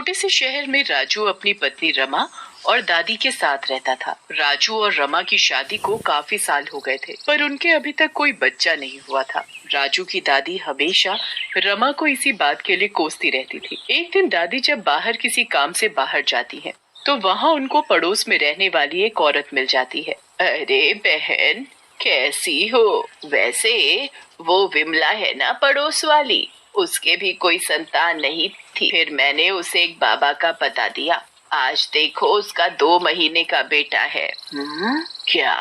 छोटे से शहर में राजू अपनी पत्नी रमा और दादी के साथ रहता था। राजू और रमा की शादी को काफी साल हो गए थे, पर उनके अभी तक कोई बच्चा नहीं हुआ था। राजू की दादी हमेशा रमा को इसी बात के लिए कोसती रहती थी। एक दिन दादी जब बाहर किसी काम से बाहर जाती है, तो वहाँ उनको पड़ोस में रहने वाली एक औरत मिल जाती है। अरे बहन, कैसी हो? वैसे वो विमला है ना पड़ोस वाली, उसके भी कोई संतान नहीं थी। फिर मैंने उसे एक बाबा का पता दिया। आज देखो उसका 2 महीने का बेटा है। क्या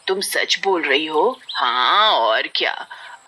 तुम सच बोल रही हो? हाँ और क्या।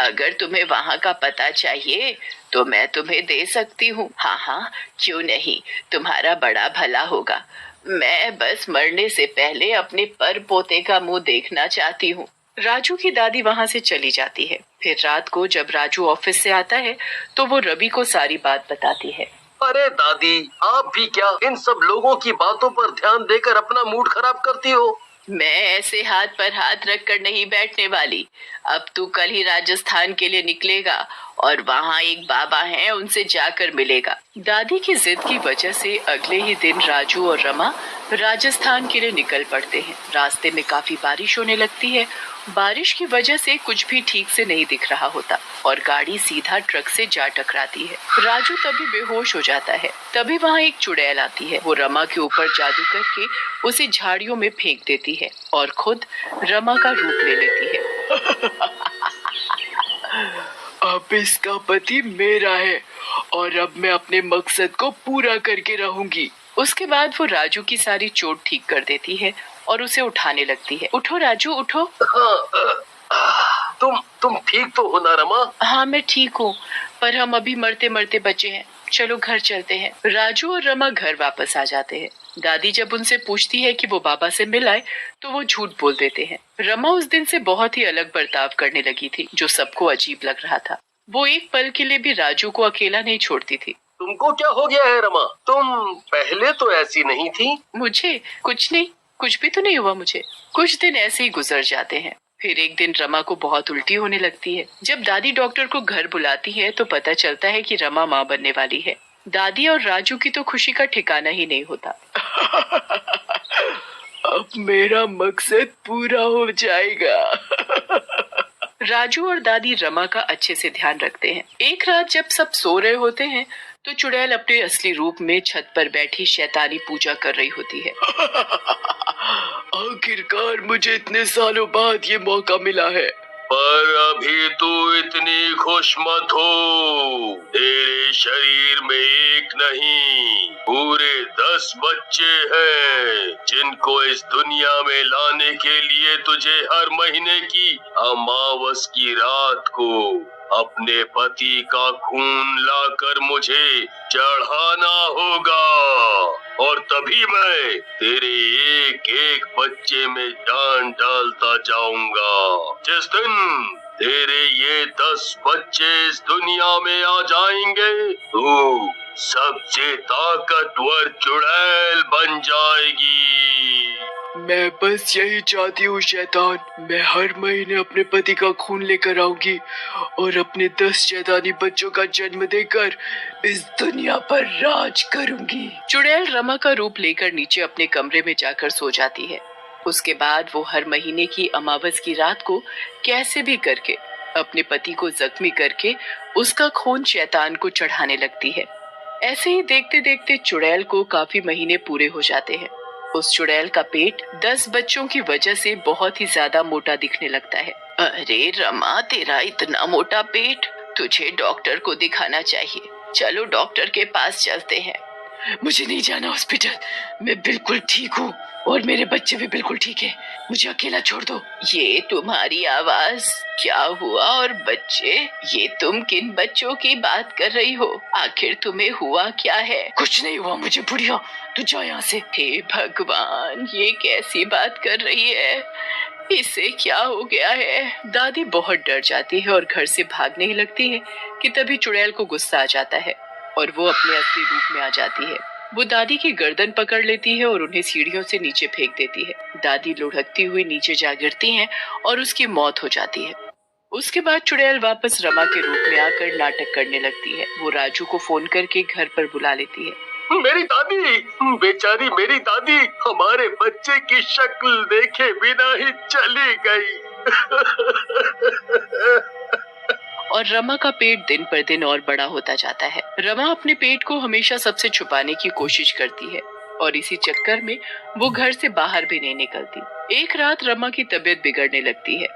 अगर तुम्हें वहाँ का पता चाहिए तो मैं तुम्हें दे सकती हूँ। हाँ हाँ, क्यों नहीं, तुम्हारा बड़ा भला होगा। मैं बस मरने से पहले अपने पर पोते का मुंह देखना चाहती हूँ। राजू की दादी वहाँ से चली जाती है। फिर रात को जब राजू ऑफिस से आता है तो वो रवि को सारी बात बताती है। अरे दादी, आप भी क्या इन सब लोगों की बातों पर ध्यान देकर अपना मूड खराब करती हो? मैं ऐसे हाथ पर हाथ रखकर नहीं बैठने वाली। अब तू कल ही राजस्थान के लिए निकलेगा और वहाँ एक बाबा हैं, उनसे जाकर मिलेगा। दादी की जिद की वजह से अगले ही दिन राजू और रमा राजस्थान के लिए निकल पड़ते हैं। रास्ते में काफी बारिश होने लगती है। बारिश की वजह से कुछ भी ठीक से नहीं दिख रहा होता और गाड़ी सीधा ट्रक से जा टकराती है। राजू तभी बेहोश हो जाता है। तभी वहाँ एक चुड़ैल आती है। वो रमा के ऊपर जादू करके उसे झाड़ियों में फेंक देती है और खुद रमा का रूप ले लेती है। अब इसका पति मेरा है और अब मैं अपने मकसद को पूरा करके रहूंगी। उसके बाद वो राजू की सारी चोट ठीक कर देती है और उसे उठाने लगती है। उठो राजू, उठो। तुम ठीक तो हो ना रमा? हाँ मैं ठीक हूँ, पर हम अभी मरते मरते बचे हैं। चलो घर चलते हैं। राजू और रमा घर वापस आ जाते हैं। दादी जब उनसे पूछती है कि वो बाबा से मिल आए तो वो झूठ बोल देते हैं। रमा उस दिन से बहुत ही अलग बर्ताव करने लगी थी, जो सबको अजीब लग रहा था। वो एक पल के लिए भी राजू को अकेला नहीं छोड़ती थी। तुमको क्या हो गया है रमा? तुम पहले तो ऐसी नहीं थी। मुझे कुछ नहीं, कुछ भी तो नहीं हुआ मुझे। कुछ दिन ऐसे ही गुजर जाते हैं। फिर एक दिन रमा को बहुत उल्टी होने लगती है। जब दादी डॉक्टर को घर बुलाती है तो पता चलता है कि रमा माँ बनने वाली है। दादी और राजू की तो खुशी का ठिकाना ही नहीं होता। अब मेरा मकसद पूरा हो जाएगा। राजू और दादी रमा का अच्छे से ध्यान रखते हैं। एक रात जब सब सो रहे होते हैं तो चुड़ैल अपने असली रूप में छत पर बैठी शैतानी पूजा कर रही होती है। आखिरकार मुझे इतने सालों बाद ये मौका मिला है। पर अभी तू इतनी खुश मत हो। तेरे शरीर में एक नहीं, पूरे 10 बच्चे हैं, जिनको इस दुनिया में लाने के लिए तुझे हर महीने की अमावस की रात को अपने पति का खून लाकर मुझे चढ़ाना होगा, और तभी मैं तेरे एक एक बच्चे में जान डालता जाऊंगा। जिस दिन तेरे ये 10 बच्चे इस दुनिया में आ जाएंगे, तू सबसे ताकतवर चुड़ैल बन जाएगी। मैं बस यही चाहती हूँ शैतान। मैं हर महीने अपने पति का खून लेकर आऊंगी और अपने 10 शैतानी बच्चों का जन्म देकर इस दुनिया पर राज करूंगी। चुड़ैल रमा का रूप लेकर नीचे अपने कमरे में जाकर सो जाती है। उसके बाद वो हर महीने की अमावस की रात को कैसे भी करके अपने पति को जख्मी करके उसका खून शैतान को चढ़ाने लगती है। ऐसे ही देखते देखते चुड़ैल को काफी महीने पूरे हो जाते हैं। उस चुड़ैल का पेट 10 बच्चों की वजह से बहुत ही ज्यादा मोटा दिखने लगता है। अरे रमा, तेरा इतना मोटा पेट, तुझे डॉक्टर को दिखाना चाहिए। चलो डॉक्टर के पास चलते हैं। मुझे नहीं जाना हॉस्पिटल, मैं बिल्कुल ठीक हूँ और मेरे बच्चे भी बिल्कुल ठीक है। मुझे अकेला छोड़ दो। ये तुम्हारी आवाज, क्या हुआ? और बच्चे, ये तुम किन बच्चों की बात कर रही हो? आखिर तुम्हें हुआ क्या है? कुछ नहीं हुआ मुझे बुढ़िया, तू जा यहाँ से। हे भगवान, ये कैसी बात कर रही है? इसे क्या हो गया है? दादी बहुत डर जाती है और घर से भागने ही लगती है कि तभी चुड़ैल को गुस्सा आ जाता है और वो अपने असली रूप में आ जाती है। वो दादी की गर्दन पकड़ लेती है और उन्हें सीढ़ियों से नीचे फेंक देती है। दादी लुढ़कती हुई नीचे जा गिरती हैं और उसकी मौत हो जाती है। उसके बाद चुड़ैल वापस रमा के रूप में आकर नाटक करने लगती है। वो राजू को फोन करके घर पर बुला लेती है। मेरी दादी, बेचारी मेरी दादी हमारे बच्चे की शक्ल देखे बिना ही चली गई। और रमा का पेट दिन पर दिन और बड़ा होता जाता है। रमा अपने पेट को हमेशा सबसे छुपाने की कोशिश करती है और इसी चक्कर में वो घर से बाहर भी नहीं निकलती। एक रात रमा की तबीयत बिगड़ने लगती है।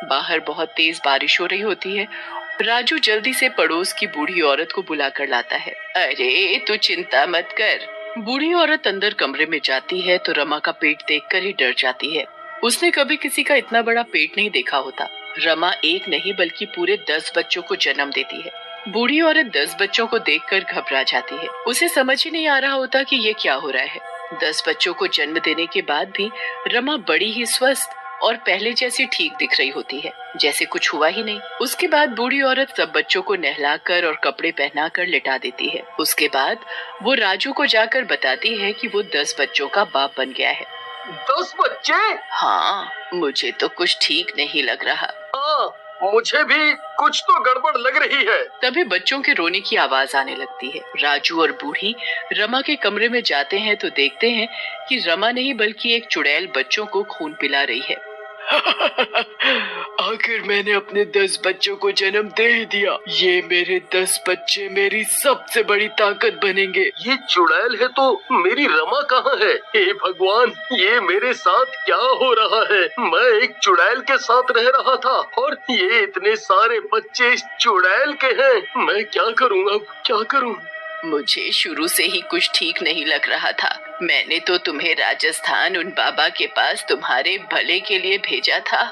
बाहर बहुत तेज बारिश हो रही होती है। राजू जल्दी से पड़ोस की बूढ़ी औरत को बुला कर लाता है। अरे तू चिंता मत कर। बूढ़ी औरत अंदर कमरे में जाती है तो रमा का पेट देखकर ही डर जाती है। उसने कभी किसी का इतना बड़ा पेट नहीं देखा होता। रमा एक नहीं बल्कि पूरे 10 बच्चों को जन्म देती है। बूढ़ी औरत 10 बच्चों को देखकर घबरा जाती है। उसे समझ ही नहीं आ रहा होता कि ये क्या हो रहा है। 10 बच्चों को जन्म देने के बाद भी रमा बड़ी ही स्वस्थ और पहले जैसी ठीक दिख रही होती है, जैसे कुछ हुआ ही नहीं। उसके बाद बूढ़ी औरत सब बच्चों को नहलाकर और कपड़े पहनाकर लिटा देती है। उसके बाद वो राजू को जाकर बताती है कि वो 10 बच्चों का बाप बन गया है। 10 बच्चे? हाँ, मुझे तो कुछ ठीक नहीं लग रहा। हाँ, मुझे भी कुछ तो गड़बड़ लग रही है। तभी बच्चों के रोने की आवाज आने लगती है। राजू और बूढ़ी रमा के कमरे में जाते हैं तो देखते हैं कि रमा नहीं बल्कि एक चुड़ैल बच्चों को खून पिला रही है। आखिर मैंने अपने 10 बच्चों को जन्म दे ही दिया। ये मेरे 10 बच्चे मेरी सबसे बड़ी ताकत बनेंगे। ये चुड़ैल है तो मेरी रमा कहाँ है? हे भगवान, ये मेरे साथ क्या हो रहा है? मैं एक चुड़ैल के साथ रह रहा था और ये इतने सारे बच्चे इस चुड़ैल के हैं। मैं क्या करूँ अब, क्या करूँ? मुझे शुरू से ही कुछ ठीक नहीं लग रहा था। मैंने तो तुम्हें राजस्थान उन बाबा के पास तुम्हारे भले के लिए भेजा था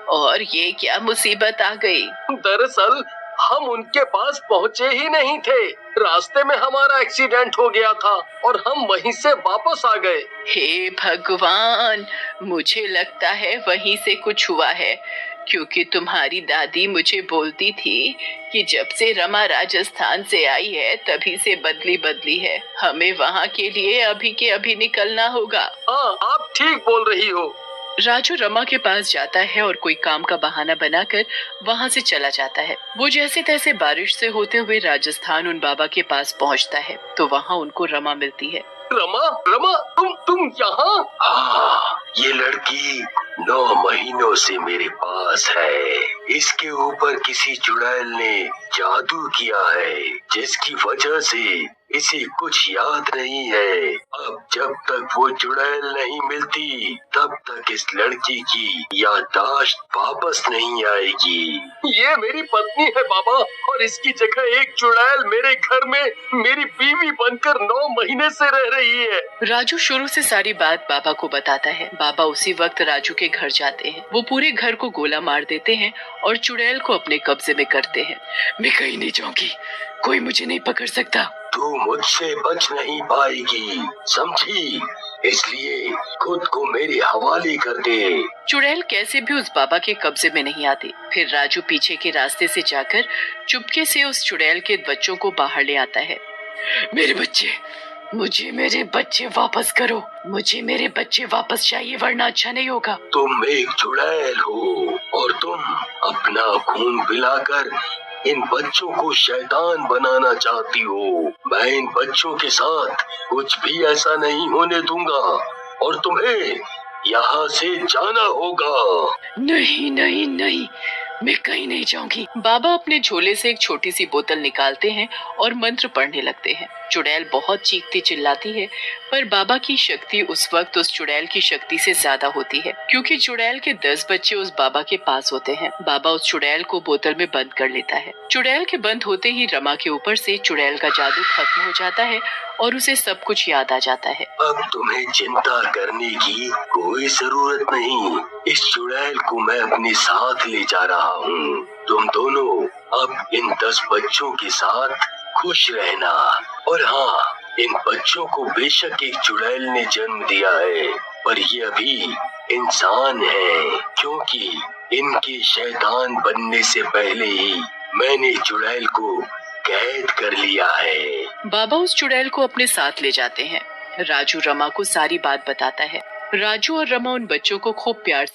और ये क्या मुसीबत आ गई। दरअसल हम उनके पास पहुँचे ही नहीं थे। रास्ते में हमारा एक्सीडेंट हो गया था और हम वहीं से वापस आ गए। हे भगवान, मुझे लगता है वहीं से कुछ हुआ है, क्योंकि तुम्हारी दादी मुझे बोलती थी कि जब से रमा राजस्थान से आई है तभी से बदली बदली है। हमें वहाँ के लिए अभी के अभी निकलना होगा। हाँ, आप ठीक बोल रही हो। राजू रमा के पास जाता है और कोई काम का बहाना बनाकर वहाँ से चला जाता है। वो जैसे तैसे बारिश से होते हुए राजस्थान उन बाबा के पास पहुँचता है तो वहाँ उनको रमा मिलती है। रमा, रमा, तुम यहाँ? हाँ, ये लड़की 9 महीनों से मेरे पास है। इसके ऊपर किसी चुड़ैल ने जादू किया है, जिसकी वजह से इसे कुछ याद नहीं है। अब जब तक वो चुड़ैल नहीं मिलती तब तक इस लड़की की याददाश्त वापस नहीं आएगी। ये मेरी पत्नी है बाबा, और इसकी जगह एक चुड़ैल मेरे घर में मेरी बीवी बनकर 9 महीने से रह रही है। राजू शुरू से सारी बात बाबा को बताता है। बाबा उसी वक्त राजू के घर जाते हैं। वो पूरे घर को गोला मार देते हैं और चुड़ैल को अपने कब्जे में करते हैं। मैं कहीं नहीं जाऊंगी, कोई मुझे नहीं पकड़ सकता। तू मुझसे बच नहीं पाएगी, समझी? इसलिए खुद को मेरे हवाले कर दे। चुड़ैल कैसे भी उस बाबा के कब्जे में नहीं आती। फिर राजू पीछे के रास्ते से जाकर चुपके से उस चुड़ैल के बच्चों को बाहर ले आता है। मेरे बच्चे, मुझे मेरे बच्चे वापस करो। मुझे मेरे बच्चे वापस चाहिए, वरना अच्छा नहीं होगा। तुम एक चुड़ैल हो और तुम अपना खून पिलाकर इन बच्चों को शैतान बनाना चाहती हो। मैं इन बच्चों के साथ कुछ भी ऐसा नहीं होने दूंगा और तुम्हें यहाँ से जाना होगा। नहीं नहीं नहीं, मैं कहीं नहीं जाऊंगी। बाबा अपने झोले से एक छोटी सी बोतल निकालते हैं और मंत्र पढ़ने लगते हैं। चुड़ैल बहुत चीखती चिल्लाती है, पर बाबा की शक्ति उस वक्त उस चुड़ैल की शक्ति से ज्यादा होती है, क्योंकि चुड़ैल के 10 बच्चे उस बाबा के पास होते हैं। बाबा उस चुड़ैल को बोतल में बंद कर लेता है। चुड़ैल के बंद होते ही रमा के ऊपर से चुड़ैल का जादू खत्म हो जाता है और उसे सब कुछ याद आ जाता है। अब तुम्हें चिंता करने की कोई जरूरत नहीं। इस चुड़ैल को मैं अपने साथ ले जा रहा हूँ। तुम दोनों अब इन 10 बच्चों के साथ खुश रहना। और हाँ, इन बच्चों को बेशक एक चुड़ैल ने जन्म दिया है, पर ये अभी इंसान है, क्योंकि इनके शैतान बनने से पहले ही मैंने चुड़ैल को कैद कर लिया है। बाबा उस चुड़ैल को अपने साथ ले जाते हैं। राजू रमा को सारी बात बताता है। राजू और रमा उन बच्चों को खूब प्यार